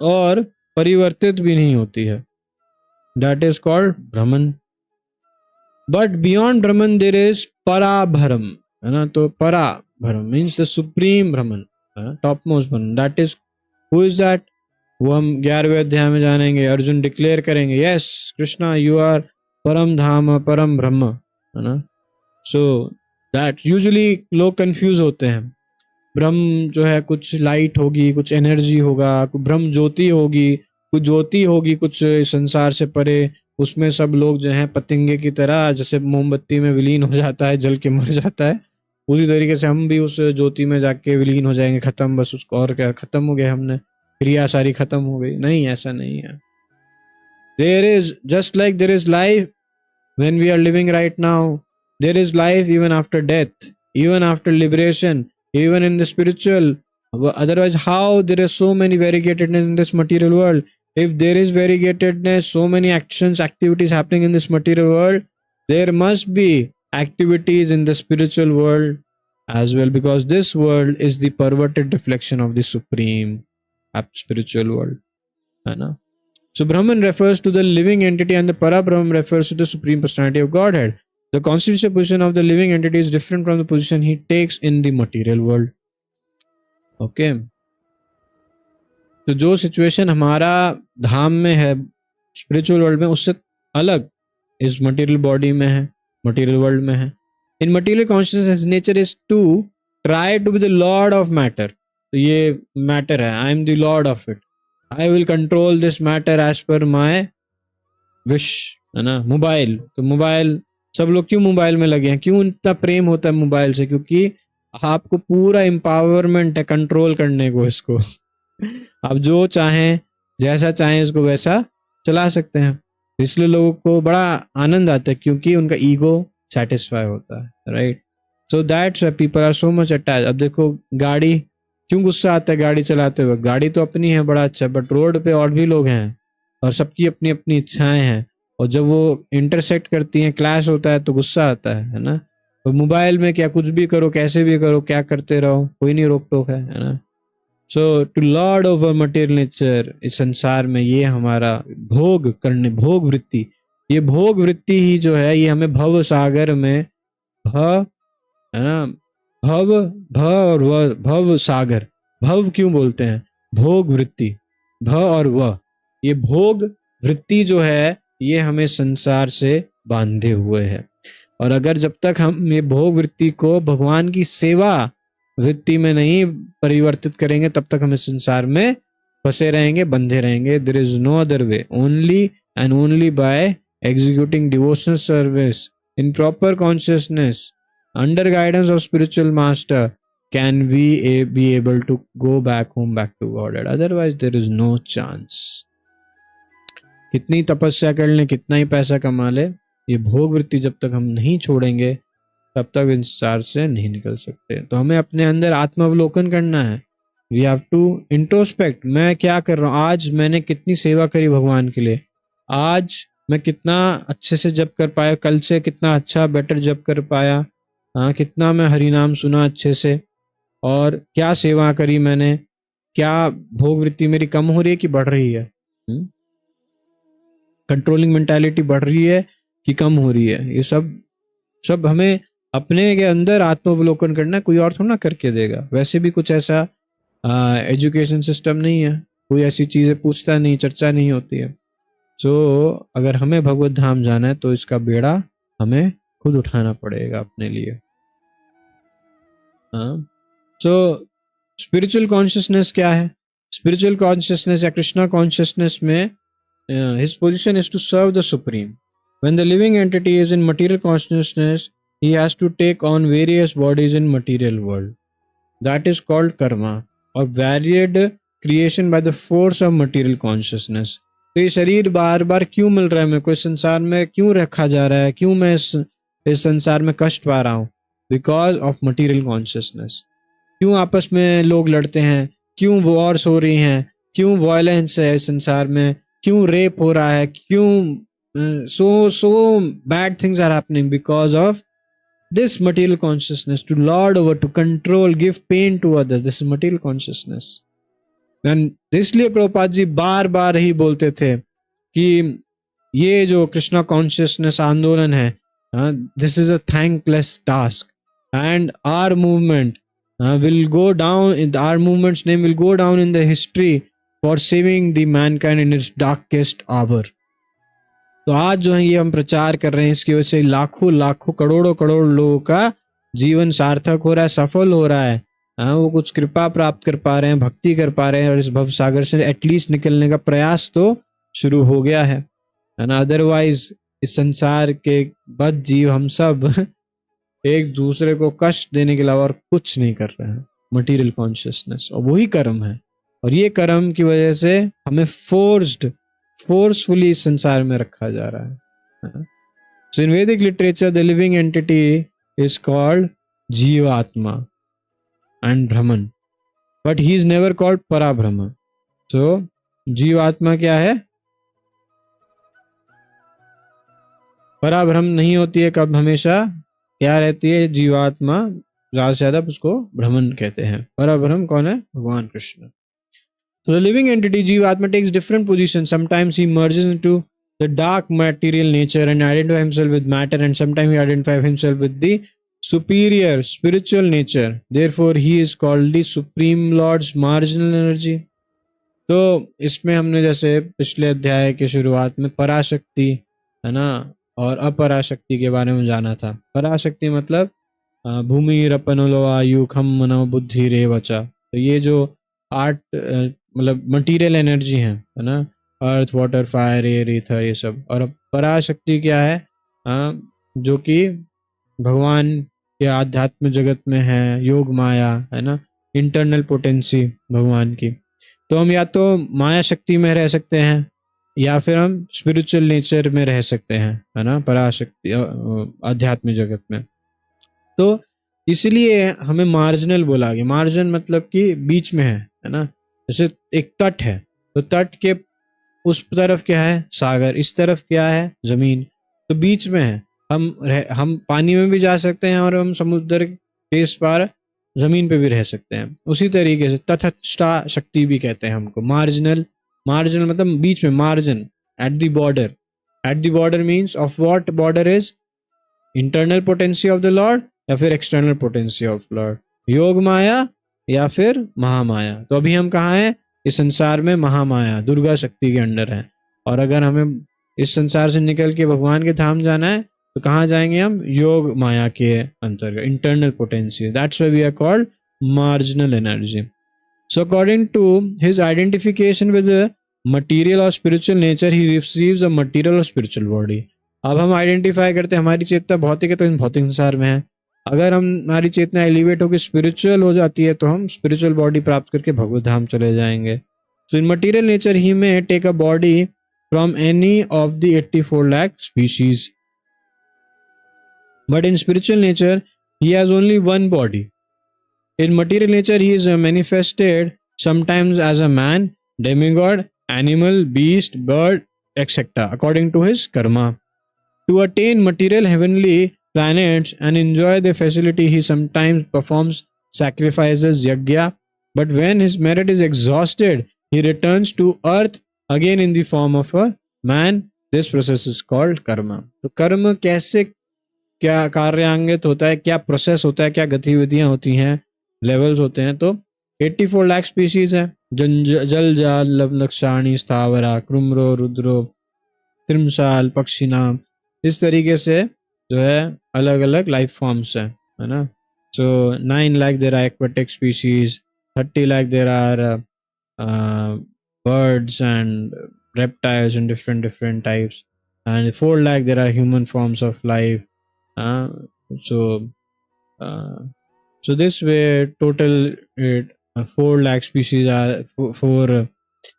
और परिवर्तित भी नहीं होती है. That is called Brahman. But beyond Brahman there is Parabharam, है ना. तो Parabharam means the supreme Brahman, topmost Brahman. That is, who is that? वो हम 11वें अध्याय में जानेंगे. अर्जुन डिक्लेयर करेंगे, यस कृष्णा यू आर परम धाम परम ब्रह्म, है ना. सो दैट यूजुअली लोग कंफ्यूज होते हैं. ब्रह्म जो है कुछ लाइट होगी, कुछ एनर्जी होगा, ब्रह्म ज्योति होगी, कुछ ज्योति होगी कुछ संसार से परे, उसमें सब लोग जो है पतंगे की तरह, जैसे मोमबत्ती में विलीन हो जाता है, जल के मर जाता है, उसी तरीके से हम भी उस ज्योति में जाके विलीन हो जाएंगे, खत्म, बस उसको और क्या, खत्म हो गया, हमने क्रिया सारी खत्म हो गई. नहीं, ऐसा नहीं है. There is, just like there is life when we are living right now, there is life even after death, even after liberation, even in the spiritual. Otherwise, how there is so many variegatedness in this material world? If there is variegatedness, so many actions, activities happening in this material world, there must be activities in the spiritual world as well, because this world is the perverted reflection of the supreme spiritual world, है ना. So Brahman refers to the living entity and the Parabrahman refers to the supreme personality of Godhead. The constitutional position of the living entity is different from the position he takes in the material world. Okay. तो जो situation हमारा धाम में है, spiritual world में, उससे अलग इस material body में है, मटेरियल वर्ल्ड में है. In material consciousness nature is to try to be the lord of matter. तो ये मैटर है, I am the lord of it, I will control this matter as per my wish, है ना. Mobile, तो mobile, सब लोग क्यों mobile में लगे हैं? क्यों इतना प्रेम होता है मोबाइल से? क्योंकि आपको पूरा एम्पावरमेंट है कंट्रोल करने को इसको. आप जो चाहें, जैसा चाहें, उसको वैसा चला सकते हैं. इसलिए लोगों को बड़ा आनंद आता है, क्योंकि उनका ईगो सेटिस्फाई होता है, right. So that's people are so much attach. अब देखो गाड़ी, क्यों गुस्सा आता है गाड़ी चलाते वक्त? गाड़ी तो अपनी है, बड़ा अच्छा, बट रोड पे और भी लोग हैं और सबकी अपनी अपनी इच्छाएं हैं, और जब वो इंटरसेक्ट करती हैं, क्लैश होता है, तो गुस्सा आता है ना. तो मोबाइल में क्या, कुछ भी करो, कैसे भी करो, क्या करते रहो, कोई नहीं रोक टोक है ना. So to lord over material nature, इस संसार में ये हमारा भोग करने, भोग वृत्ति, ये भोग वृत्ति ही जो है, ये हमें भव सागर में, है ना, भव, भ और व, भव सागर। भव क्यों बोलते हैं? भोग वृत्ति, भ और व, ये भोग वृत्ति जो है ये हमें संसार से बांधे हुए है। और अगर जब तक हम ये भोग वृत्ति को भगवान की सेवा वृत्ति में नहीं परिवर्तित करेंगे तब तक हम इस संसार में फंसे रहेंगे, बंधे रहेंगे। There is no other way, only and only by executing devotional service in proper consciousness under guidance of spiritual master can we be able to go back home, back to Godhead. Otherwise there is no chance. कितनी तपस्या कर लें, कितना ही पैसा कमा ले, ये भोग वृत्ति जब तक हम नहीं छोड़ेंगे तब तक इस संसार से नहीं निकल सकते। तो हमें अपने अंदर आत्मावलोकन करना है। वी हैव टू इंट्रोस्पेक्ट, मैं क्या कर रहा हूँ, आज मैंने कितनी सेवा करी भगवान के लिए, आज मैं कितना अच्छे से जप कर पाया, कल से कितना अच्छा बेटर जप कर पाया, हाँ कितना मैं हरि नाम सुना अच्छे से, और क्या सेवा करी मैंने, क्या भोग वृत्ति मेरी कम हो रही है कि बढ़ रही है, कंट्रोलिंग मेंटालिटी बढ़ रही है कि कम हो रही है। ये सब हमें अपने के अंदर आत्मावलोकन करना, कोई और थोड़ा ना करके देगा। वैसे भी कुछ ऐसा एजुकेशन सिस्टम नहीं है, कोई ऐसी चीजें पूछता नहीं, चर्चा नहीं होती है। सो अगर हमें भगवत धाम जाना है तो इसका बेड़ा हमें खुद उठाना पड़ेगा अपने लिए। सो स्पिरिचुअल कॉन्शियसनेस क्या है? स्पिरिचुअल कॉन्शियसनेस या कृष्णा कॉन्शियसनेस में his position is to serve the supreme. When the living entity is in material consciousness, he has to take on various bodies in material world. That is called karma or varied creation by the force of material consciousness. तो ये शरीर बार बार क्यों मिल रहा है मेरे को, इस संसार में क्यों रखा जा रहा है, क्यों मैं इस संसार में कष्ट पा रहा हूँ? Because of material consciousness. क्यों आपस में लोग लड़ते हैं, क्यों वॉर्स हो रही हैं, क्यों वायलेंस है इस संसार में, क्यों रेप हो रहा है, क्यों so bad things are happening because of this material consciousness, to lord over, to control, give pain to others. This is material consciousness. इसलिए प्रभुपाद जी बार बार ही बोलते थे कि ये जो कृष्णा कॉन्शियसनेस आंदोलन है, this is a thankless task and our movement will go down, our movement's name will go down in the history for saving the mankind in its darkest hour. तो आज जो है ये हम प्रचार कर रहे हैं, इसकी वजह से लाखों लाखों करोड़ों करोड़ लोगों का जीवन सार्थक हो रहा है, सफल हो रहा है। वो कुछ कृपा प्राप्त कर पा रहे हैं, भक्ति कर पा रहे हैं, और इस भव सागर से एटलीस्ट निकलने का प्रयास तो शुरू हो गया है ना। अदरवाइज इस संसार के बद्ध जीव हम सब एक दूसरे को कष्ट देने के अलावा और कुछ नहीं कर रहे हैं। मटीरियल कॉन्शियसनेस और वही कर्म है, और ये कर्म की वजह से हमें फोर्सफुली इस संसार में रखा जा रहा है। So in Vedic literature the living entity is called jivatma and Brahman, but he is never called Parabrahma. So jivatma क्या है? पराब्रह्म नहीं होती है, कब हमेशा क्या रहती है? जीवात्मा, ज्यादा से ज्यादा उसको ब्रह्मन कहते हैं। पराब्रह्म कौन है? भगवान Krishna. So the living entity Jivatma takes different positions. Sometimes he merges into the dark material nature and identifies himself with matter, and sometimes he identifies himself with the superior spiritual nature. Therefore, he is called the Supreme Lord's marginal energy. तो इसमें हमने जैसे पिछले अध्याय के शुरुआत में पराशक्ति है ना और अपराशक्ति के बारे में जाना था। पराशक्ति मतलब भूमि रपनो आयु खम मनो बुद्धि रेवचा। तो ये जो आठ मतलब मटीरियल एनर्जी है ना, earth water fire air ether ये सब। और पराशक्ति क्या है? जो कि भगवान के आध्यात्म जगत में है, योग माया है ना, इंटरनल पोटेंसी भगवान की। तो हम या तो माया शक्ति में रह सकते हैं या फिर हम स्पिरिचुअल नेचर में रह सकते हैं, है ना, पराशक्ति आध्यात्मिक जगत में। तो इसलिए हमें मार्जिनल बोला गया। मार्जिन मतलब कि बीच में है ना। जैसे एक तट है, तो तट के उस तरफ क्या है? सागर, इस तरफ क्या है? जमीन। तो बीच में है। हम पानी में भी जा सकते हैं और हम समुद्र के इस पार जमीन पे भी रह सकते हैं। उसी तरीके से तटस्थ शक्ति भी कहते हैं हमको। मार्जिनल मतलब बीच में, margin, at the border. At the border means of what? Border is internal potency of the Lord या फिर एक्सटर्नल पोटेंसी ऑफ लॉर्ड, योग माया या फिर महामाया। तो अभी हम कहाँ हैं? इस संसार में महामाया दुर्गा शक्ति के अंडर है। और अगर हमें इस संसार से निकल के भगवान के धाम जाना है तो कहाँ जाएंगे हम? योग माया के अंतर्गत, internal potency. That's why we are called marginal energy. So according to his identification with the material or spiritual nature, he receives a material or spiritual body. अब हम आइडेंटिफाई करते हैं हमारी चेतना भौतिक है तो इन भौतिक संसार में है। अगर हमारी चेतना एलिवेट होकर स्पिरिचुअल हो जाती है तो हम स्पिरिचुअल बॉडी प्राप्त करके भगवत धाम चले जाएंगे। So in material nature he may take a body from any of the 84 lakh species, but in spiritual nature he has only one body. In material nature, he is manifested sometimes as a man, demigod, animal, beast, bird, etc. according to his karma. To attain material heavenly planets and enjoy the facility, he sometimes performs sacrifices, yajna, but when his merit is exhausted, he returns to earth again in the form of a man. This process is called karma. तो कर्म कैसे क्या कार्यान्वित होता है, क्या process होता है, क्या गतिविधियां होती हैं, लेवल्स होते हैं। तो 84 लाख स्पीशीज है, जल जाल लवलक्षाणी स्थावरा कृम्रो रुद्रो त्रिमसाल पक्षीनाम, इस तरीके से जो है अलग अलग लाइफ फॉर्म्स है ना। So 9 lakh there are aquatic species, 30 lakh there are birds and reptiles in different types, and 4 lakh there are human forms of life. So this way total 4 lakh species are, 4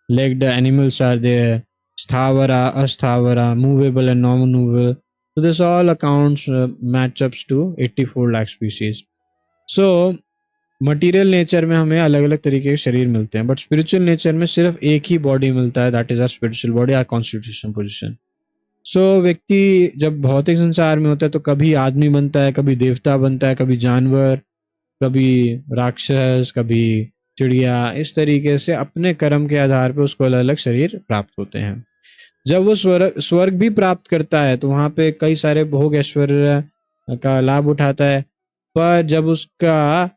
legged animals are there, sthavara, asthavara, movable and non-movable. So this all accounts matchups to 84 lakh species. So material nature में हमें अलग अलग तरीके के शरीर मिलते हैं, but spiritual nature में सिर्फ एक ही बॉडी मिलता है, that is our spiritual body, our constitution position. So व्यक्ति जब भौतिक संसार में होता है तो कभी आदमी बनता है, कभी देवता बनता है, कभी जानवर, कभी राक्षस, कभी चिड़िया, इस तरीके से अपने कर्म के आधार पर उसको अलग अलग शरीर प्राप्त होते हैं। जब वो स्वर्ग भी प्राप्त करता है तो वहाँ पे कई सारे भोग ऐश्वर्य का लाभ उठाता है, पर जब उसका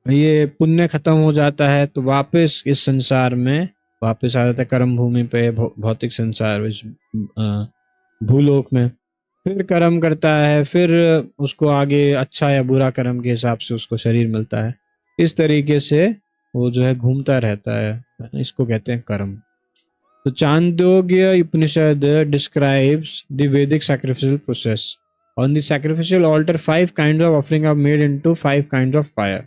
ये पुण्य खत्म हो जाता है तो वापस इस संसार में वापस आ जाता है, कर्म भूमि पे, भौतिक संसार, इस भूलोक में फिर कर्म करता है, फिर उसको आगे अच्छा या बुरा कर्म के हिसाब से उसको शरीर मिलता है। इस तरीके से वो जो है घूमता रहता है, इसको कहते हैं कर्म। तो Chandogya Upanishad describes the Vedic sacrificial process. On the sacrificial altar 5 kinds of offering are made into 5 kinds of fire.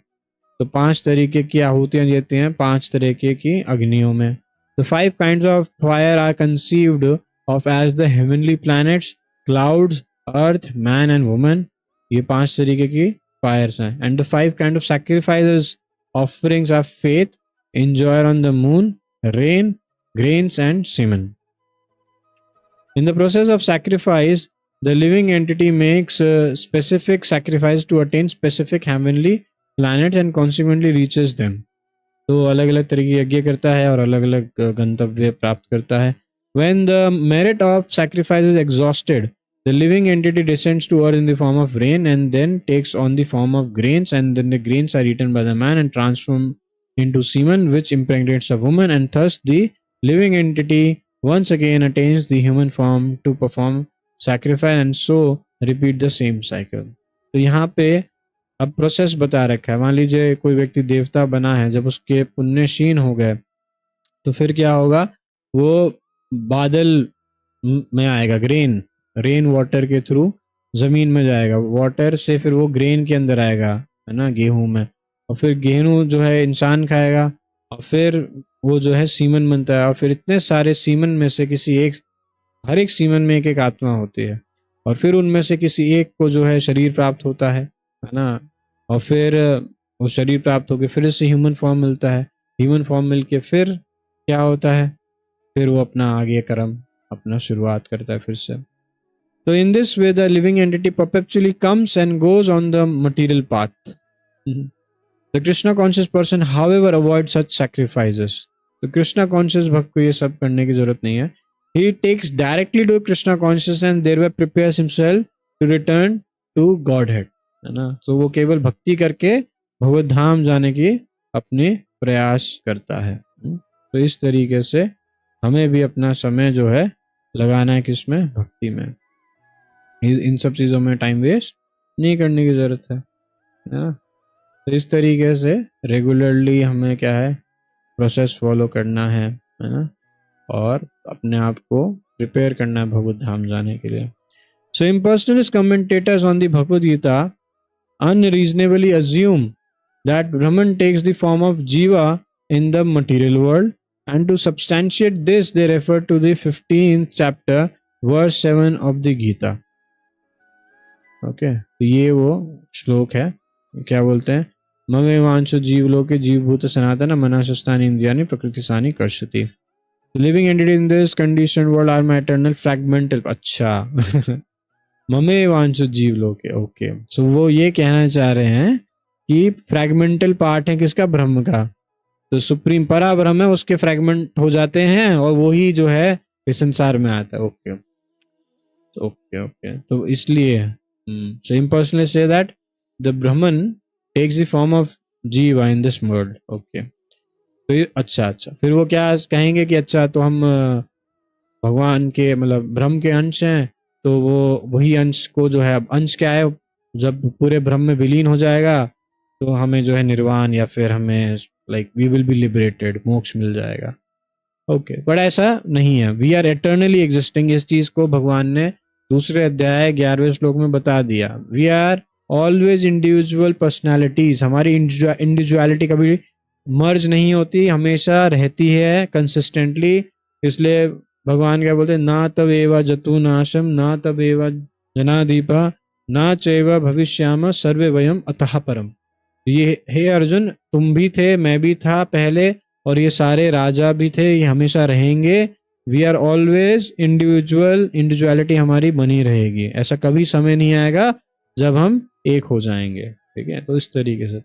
तो 5 तरीके की आहुतियां देते हैं 5 तरीके की अग्नियों में। तो 5 kinds of fire are conceived of as the heavenly planets, clouds, earth, man and woman. ये 5 तरीके की फायर्स हैं। And the 5 kind of sacrifices offerings are faith, enjoyer on the moon, rain, grains and semen. In the process of sacrifice, the living entity makes specific sacrifice to attain specific heavenly planets and consequently reaches them. तो अलग अलग तरह की यज्ञ करता है और अलग अलग गंतव्य प्राप्त करता है। When the merit of sacrifice is exhausted, the living entity descends to earth in the form of rain and then takes on the form of grains, and then the grains are eaten by the man and transformed into semen, which impregnates a woman, and thus the living entity once again attains the human form to perform sacrifice and so repeat the same cycle. तो यहाँ पे अब process बता रखा है। मान लीजिए कोई व्यक्ति देवता बना है, जब उसके पुण्य क्षीण हो गए तो फिर क्या होगा, वो बादल में आएगा, रेन वाटर के थ्रू जमीन में जाएगा, वाटर से फिर वो ग्रेन के अंदर आएगा, है ना, गेहूं में, और फिर गेहूं जो है इंसान खाएगा, और फिर वो जो है सीमन बनता है, और फिर इतने सारे सीमन में से किसी एक, हर एक सीमन में एक एक आत्मा होती है, और फिर उनमें से किसी एक को जो है शरीर प्राप्त होता है ना, और फिर वो शरीर प्राप्त होकर फिर इससे ह्यूमन फॉर्म मिलता है, ह्यूमन फॉर्म मिलके फिर क्या होता है, फिर वो अपना आगे कर्म अपना शुरुआत करता है फिर से। तो in this way the living entity perpetually comes and goes on the material path. The Krishna conscious person, however, avoids such sacrifices. तो कृष्णा कॉन्शियस भक्त को ये सब करने की जरूरत नहीं है। He takes directly to Krishna conscious and thereby prepares himself to return to Godhead. है ना। तो वो केवल भक्ति करके भगवत धाम जाने की अपनी प्रयास करता है। तो इस तरीके से हमें भी अपना समय जो है लगाना है किसमें, भक्ति में। इन सब चीजों में टाइम वेस्ट नहीं करने की जरूरत है ना। तो इस तरीके से रेगुलरली हमें क्या है, प्रोसेस फॉलो करना है ना, और अपने आप को प्रिपेयर करना है भगवत धाम जाने के लिए। So impersonalist commentators on the Bhagavad Gita unreasonably assume that Brahman takes the form of jīva in the material world, and to substantiate this they refer to the 15th chapter verse 7 of the Gītā. Okay, तो ये वो श्लोक है, क्या बोलते हैं, ममेवांशो जीवलोके जीवभूत सनातन मनसस्थानि इंद्रियाणि प्रकृतिस्थानि कर्षति। Living entity in this conditioned world are my eternal fragmental। अच्छा ममे वांशो जीव लोके, ओके। सो वो ये कहना चाह रहे हैं कि फ्रैगमेंटल पार्ट है किसका, ब्रह्म का। तो सुप्रीम परा ब्रह्म है, उसके फ्रैगमेंट हो जाते हैं और वही जो है इस संसार में आता है। ओके ओके ओके, तो इसलिए so impersonally say that the Brahman takes the form of jiva in this world. Okay, तो अच्छा, फिर वो क्या कहेंगे कि अच्छा तो हम भगवान के मतलब ब्रह्म के अंश हैं, तो वो वही अंश को जो है, अंश क्या है, जब पूरे ब्रह्म में विलीन हो जाएगा तो हमें जो है निर्वाण या फिर हमें like we will be liberated, moksha मिल जाएगा। ओके, बट ऐसा नहीं है। वी आर एटर्नली एग्जिस्टिंग, इस चीज को भगवान ने दूसरे अध्याय 11वें श्लोक में बता दिया। We are always individual personalities, हमारी इंडिविजुअलिटी कभी मर्ज नहीं होती, हमेशा रहती है कंसिस्टेंटली। इसलिए भगवान क्या बोलते हैं, ना तब एवा जतु नाशम ना तब एवा जनादीपा ना चैव भविष्याम सर्वे वयम अतः परम। ये हे अर्जुन, तुम भी थे, मैं भी था पहले, और ये सारे राजा भी थे, ये हमेशा रहेंगे। We are always individual, individuality हमारी बनी रहेगी। ऐसा कभी समय नहीं आएगा जब हम एक हो जाएंगे। ठीक है, तो इस तरीके से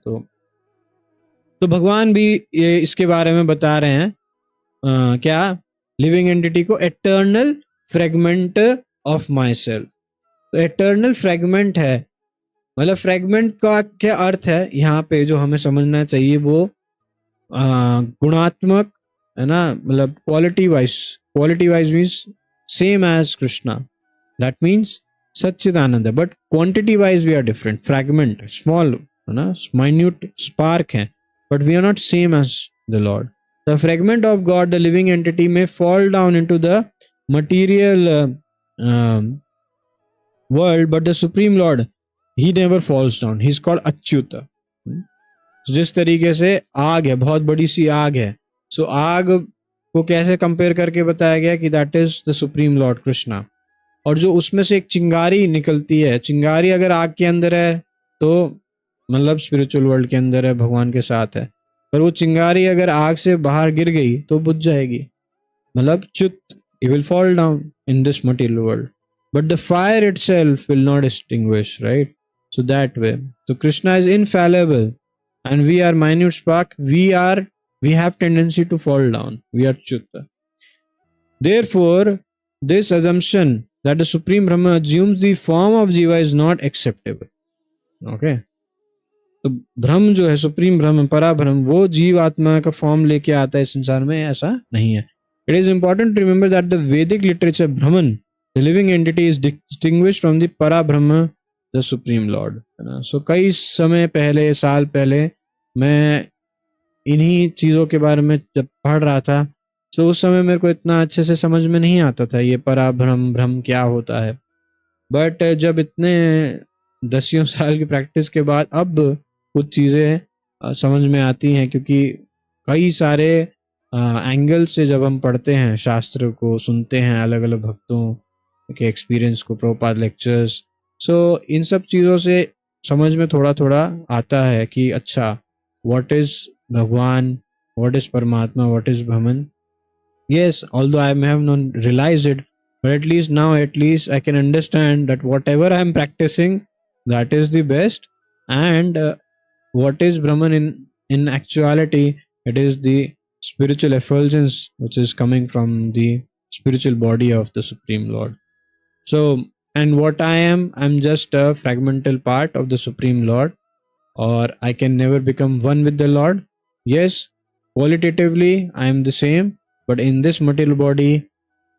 तो भगवान भी ये इसके बारे में बता रहे हैं क्या, लिविंग एंटिटी को eternal fragment of my self. तो एटर्नल फ्रेगमेंट है, मतलब फ्रेगमेंट का क्या अर्थ है यहाँ पे जो हमें समझना चाहिए, वो गुणात्मक है ना, मतलब quality wise means same as Krishna, that means sachchidananda है, but quantity wise we are different. Fragment small है ना, माइन्यूट स्पार्क है, but we are not same as the Lord. The fragment of God, the living entity, may fall down into the material world, but the Supreme Lord, he never falls down. He is called Achyuta. जिस तरीके से आग है, बहुत बड़ी सी आग है, सो आग को कैसे कंपेयर करके बताया गया कि that is the supreme Lord Krishna. और जो उसमें से एक चिंगारी निकलती है, चिंगारी अगर आग के अंदर है तो मतलब स्पिरिचुअल वर्ल्ड के अंदर है, भगवान के साथ है, पर वो चिंगारी अगर आग से बाहर गिर गई तो बुझ जाएगी, मतलब च्युत, it will fall down in this material world, but the fire itself will not extinguish, right? So that way, so Krishna is infallible and we are minute spark, we have tendency to fall down, we are च्युत. Therefore this assumption that the supreme Brahma assumes the form of jiva is not acceptable. Okay, तो ब्रह्म जो है, supreme ब्रह्म, परा ब्रह्म, वो जीव आत्मा का form लेके आता है इस संसार में, ऐसा नहीं है। It is important to remember that the Vedic literature Brahman, the living entity, is distinguished from the Parabrahma, the supreme lord. सो कई समय पहले, साल पहले, मैं इन्हीं चीजों के बारे में जब पढ़ रहा था, तो उस समय मेरे को इतना अच्छे से समझ में नहीं आता था ये परा ब्रह्म क्या होता है। बट जब इतने दसियों साल की प्रैक्टिस के बाद अब कुछ चीज़ें समझ में आती हैं, क्योंकि कई सारे एंगल से जब हम पढ़ते हैं शास्त्र को, सुनते हैं अलग अलग भक्तों के एक्सपीरियंस को, प्रभुपाद लेक्चर्स, सो इन सब चीज़ों से समझ में थोड़ा थोड़ा आता है कि अच्छा, व्हाट इज भगवान, व्हाट इज परमात्मा, what is Brahman. Yes, although I may have not realized it, but at least now, I can understand that whatever I am practicing, that is the best, and what is Brahman in actuality, it is the spiritual effulgence which is coming from the spiritual body of the Supreme Lord. So And what I am, I'm just a fragmental part of the Supreme Lord, or I can never become one with the Lord. Yes, qualitatively, I am the same, but in this material body,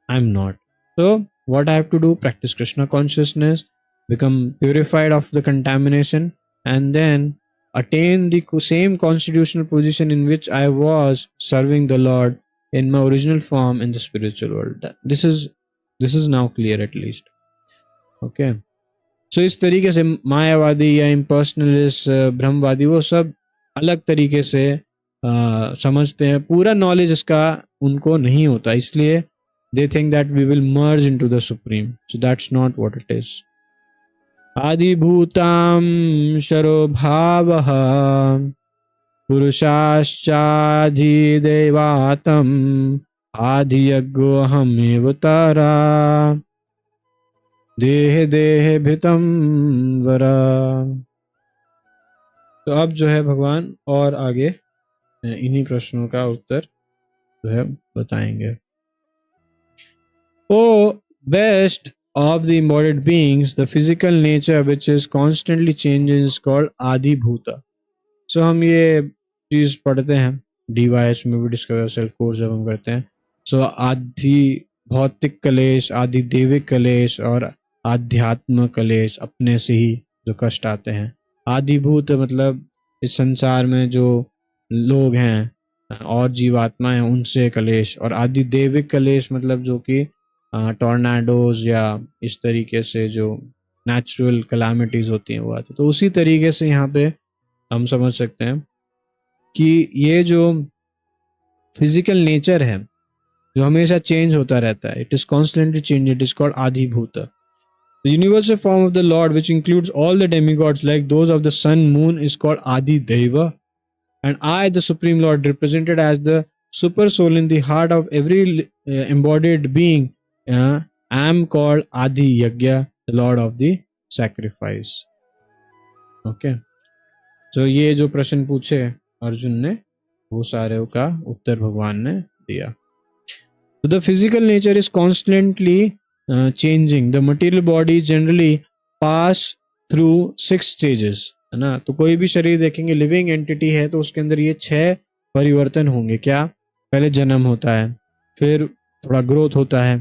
I'm not. So, what I have to do? Practice Krishna consciousness, become purified of the contamination, and then attain the same constitutional position in which I was serving the Lord in my original form in the spiritual world. This is now clear at least. Okay. सो इस तरीके से मायावादी या इम्पर्सनलिस्ट ब्रह्मवादी वो सब अलग तरीके से समझते हैं, पूरा नॉलेज इसका उनको नहीं होता, इसलिए they think that we will merge into the supreme. So that's not what it is. आदिभूतां शरो भावः पुरुषाश्चाधिदैवातम् आदियज्ञोऽहमेव तारा देह देह भितम वरा. तो अब जो है भगवान और आगे इन्हीं प्रश्नों का उत्तर जो है बताएंगे. ओ best of the embodied beings, the physical nature which is constantly changing is called Adibhuta. So हम ये चीज पढ़ते हैं DYS में भी, डिस्कवर सेल्फ कोर्स जब हम करते हैं. सो आदि भौतिक कलेश, आदि देविक कलेश और आध्यात्म कलेश, अपने से ही जो कष्ट आते हैं. आदिभूत मतलब इस संसार में जो लोग हैं और जीवात्मा हैं उनसे कलेश, और आदि देविक कलेश मतलब जो कि टॉर्नाडोज या इस तरीके से जो नेचुरल कलामिटीज होती हैं वो आती. तो उसी तरीके से यहाँ पे हम समझ सकते हैं कि ये जो फिजिकल नेचर है जो हमेशा चेंज होता रहता है, it is constantly change, it is called आदिभूत. The universal form of the Lord, which includes all the demigods like those of the sun, moon, is called Adideva. And I, the Supreme Lord, represented as the super soul in the heart of every embodied being, am called Adi Yagya, the Lord of the sacrifice. Okay. So ये जो प्रश्न पूछे अर्जुन ने वो सारे का उत्तर भगवान ने दिया. So the physical nature is constantly changing. The material body generally pass through 6 stages, है ना. तो कोई भी शरीर देखेंगे लिविंग एंटिटी है तो उसके अंदर ये 6 परिवर्तन होंगे. क्या? पहले जन्म होता है, फिर थोड़ा ग्रोथ होता है,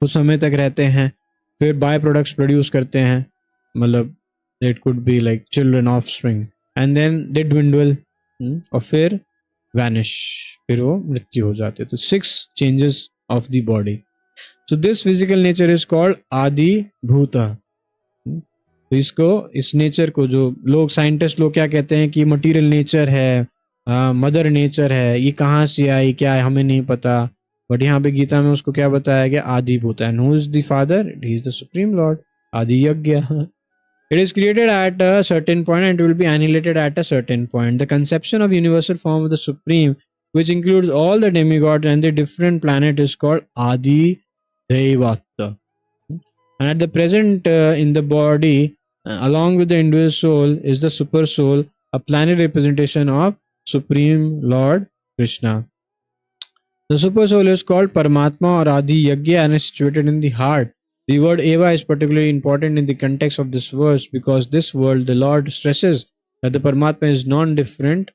कुछ समय तक रहते हैं, फिर बाय प्रोडक्ट्स प्रोड्यूस करते हैं, मतलब it could be like children, offspring, and then they dwindle, और फिर वैनिश, फिर वो मृत्यु हो जाते. तो 6 changes of the body. So this physical nature is called आदि भूता. तो इसको, इस नेचर को जो लोग साइंटिस्ट लोग क्या कहते हैं कि मटीरियल नेचर है, मदर नेचर है, ये कहाँ से आई, क्या है, हमें नहीं पता. बट यहाँ पे गीता में उसको क्या बताया गया? आदि भूता. And who is the father? He is the supreme Lord, आदि यज्ञ. It is created at a certain point and it will be annihilated at a certain point. The conception of universal form of the Supreme, which includes all the demigods and the different planets, is called Adi Devata. And at the present in the body, along with the individual soul, is the super soul, a planet representation of Supreme Lord Krishna. The super soul is called Paramatma or Adi Yagya and is situated in the heart. The word Eva is particularly important in the context of this verse because this world, the Lord stresses that the Paramatma is non-different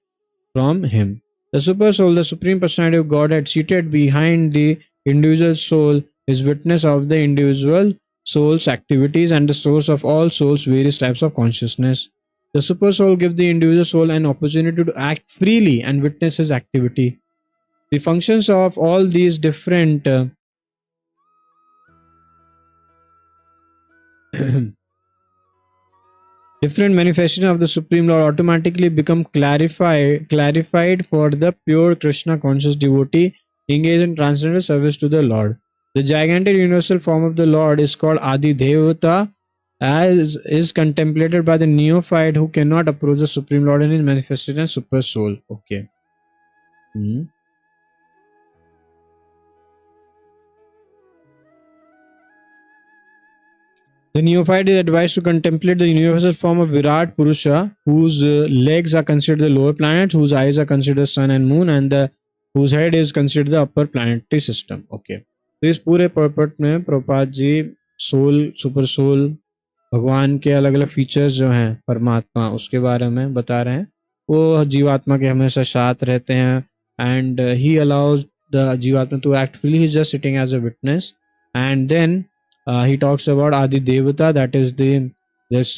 from him. The super soul, the supreme personality of Godhead seated behind the individual soul, is witness of the individual soul's activities and the source of all souls' various types of consciousness. The super soul gives the individual soul an opportunity to act freely and witness his activity. The functions of all these different different manifestations of the Supreme Lord automatically become clarified for the pure Krishna conscious devotee engaged in transcendental service to the Lord. The gigantic universal form of the Lord is called Adi Devata, as is contemplated by the neophyte who cannot approach the Supreme Lord in his manifestation as super soul. Okay. The neophyte is advised to contemplate the universal form of Virat Purusha, whose legs are considered the lower planets, whose eyes are considered sun and moon, and whose head is considered the upper planetary system. Okay. तो इस पूरे पर्पट में Prabhupada ji soul, super soul, भगवान के अलग अलग features जो हैं, परमात्मा उसके बारे में बता रहे हैं। वो जीवात्मा के हमेशा साथ रहते हैं एंड ही अलाउज द जीवात्मा to act freely, he is just sitting as a witness. And then he talks about Adi Devata, that is this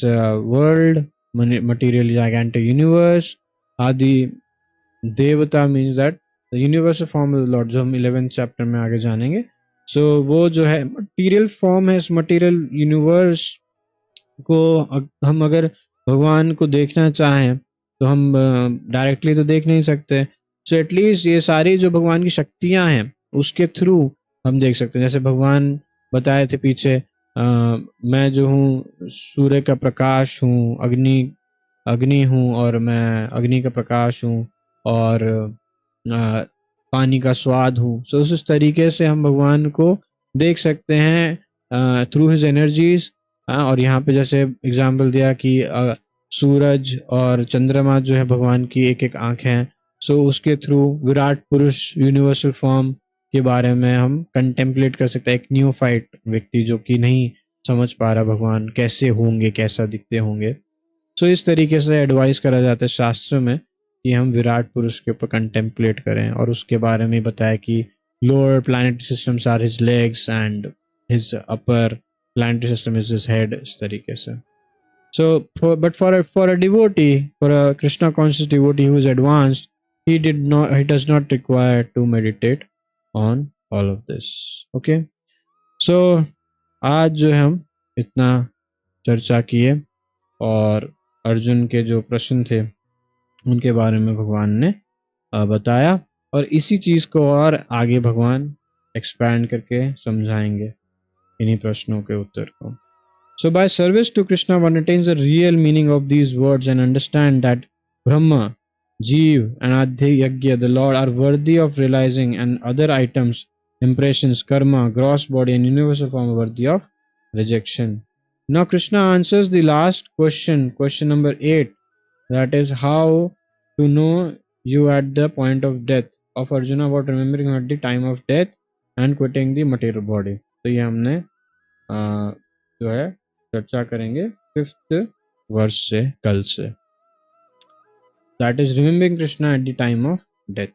world, material gigantic universe. Adi Devata means that the universal form of the Lord, जो हम 11th chapter में आगे जानेंगे। So वो जो है material form है, इस material universe को हम अगर भगवान को देखना चाहें तो हम डायरेक्टली तो देख नहीं सकते। सो एटलीस्ट ये सारी जो भगवान की शक्तियां हैं उसके थ्रू हम देख सकते हैं। जैसे भगवान बताए थे पीछे, मैं जो हूँ सूर्य का प्रकाश हूँ, अग्नि हूँ, और मैं अग्नि का प्रकाश हूँ, और पानी का स्वाद हूँ। सो उस तरीके से हम भगवान को देख सकते हैं थ्रू हिज एनर्जीज। और यहाँ पे जैसे एग्जाम्पल दिया कि सूरज और चंद्रमा जो है भगवान की एक एक आंखें हैं। सो उसके थ्रू विराट पुरुष, यूनिवर्सल फॉर्म के बारे में हम कंटेम्पलेट कर सकते हैं। एक न्यूफाइट व्यक्ति जो कि नहीं समझ पा रहा भगवान कैसे होंगे, कैसा दिखते होंगे। सो इस तरीके से एडवाइस करा जाता है शास्त्र में कि हम विराट पुरुष के ऊपर कंटेम्पलेट करें। और उसके बारे में बताया कि lower planetary systems are his legs and his upper planetary system is his head, इस तरीके से। So for a devotee, for a Krishna conscious devotee who is advanced, he does not require to meditate on all of this. Okay, so आज जो हम इतना चर्चा किए और अर्जुन के जो प्रश्न थे उनके बारे में भगवान ने बताया, और इसी चीज को और आगे भगवान एक्सपैंड करके समझाएंगे इन्हीं प्रश्नों के उत्तर को। So by service to Krishna, one attains the real meaning of these words and understand that Brahma, Jīva and Adigopa, the Lord, are worthy of realizing, and other items, impressions, karma, gross body and universal form are worthy of rejection. Now Krishna answers the last question, question number 8, that is how to know you at the point of death, of Arjuna about remembering at the time of death and quitting the material body. तो ये हमने जो है चर्चा करेंगे 5th वर्ष से, कल से। That is remembering Krishna at the time of death.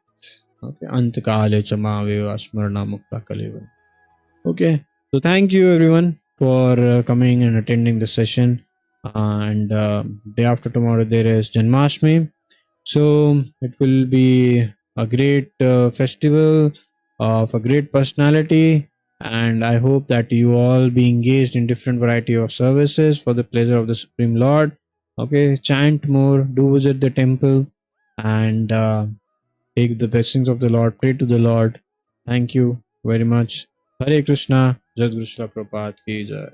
Okay, अंत काले च मावेव स्मरणा मुक्ता कलेव। Okay, so thank you everyone for coming and attending the session. And day after tomorrow there is Janmashtami, so it will be a great festival of a great personality. And I hope that you all be engaged in different variety of services for the pleasure of the Supreme Lord. Okay, chant more, do visit the temple, and take the blessings of the Lord, pray to the Lord. Thank you very much. Hare Krishna, Jai Krishna Prabhupada ki jai.